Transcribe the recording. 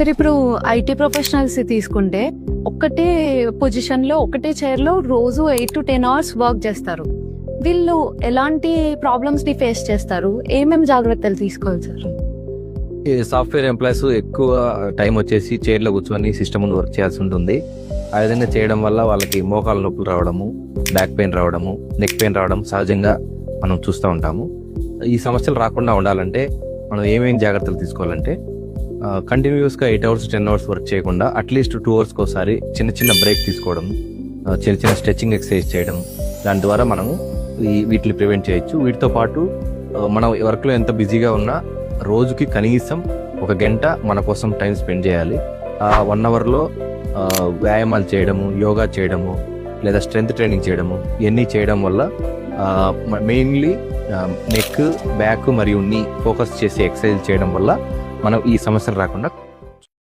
సరే, ఇప్పుడు IT professionals తీసుకుంటే ఒక్కటే పొజిషన్లో ఒకటే చైర్లో రోజు 8 to 10 hours వర్క్ చేస్తారు. వీళ్ళు ఎలాంటి ప్రాబ్లమ్స్ని ఫేస్ చేస్తారు? ఏమేమి జాగ్రత్తలు తీసుకోవాలి సార్? ఈ సాఫ్ట్వేర్ ఎంప్లాయీస్ ఎక్కువ టైం వచ్చేసి చైర్లో కూర్చొని సిస్టమ్ ముందు వర్క్ చేయాల్సి ఉంటుంది. ఆ విధంగా చేయడం వల్ల వాళ్ళకి మోకాల నొప్పులు రావడము, బ్యాక్ పెయిన్ రావడము, నెక్ పెయిన్ రావడం సహజంగా మనం చూస్తూ ఉంటాము. ఈ సమస్యలు రాకుండా ఉండాలంటే మనం ఏమేమి జాగ్రత్తలు తీసుకోవాలంటే కంటిన్యూస్గా 8 hours 10 hours వర్క్ చేయకుండా అట్లీస్ట్ 2 hours ఒకసారి చిన్న చిన్న బ్రేక్ తీసుకోవడం, చిన్న చిన్న స్ట్రెచ్చింగ్ ఎక్సర్సైజ్ చేయడం, దాని ద్వారా మనము వీటిని ప్రివెంట్ చేయొచ్చు. వీటితో పాటు మనం వర్క్లో ఎంత బిజీగా ఉన్నా రోజుకి కనీసం 1 గంట మన కోసం టైం స్పెండ్ చేయాలి. 1 hourలో వ్యాయామాలు చేయడము, యోగా చేయడము, లేదా స్ట్రెంగ్త్ ట్రైనింగ్ చేయడము, ఇవన్నీ చేయడం వల్ల మెయిన్లీ నెక్, బ్యాక్ మరియు నీ ఫోకస్ చేసి ఎక్సర్సైజ్ చేయడం వల్ల మనం ఈ సమస్యలు రాకుండా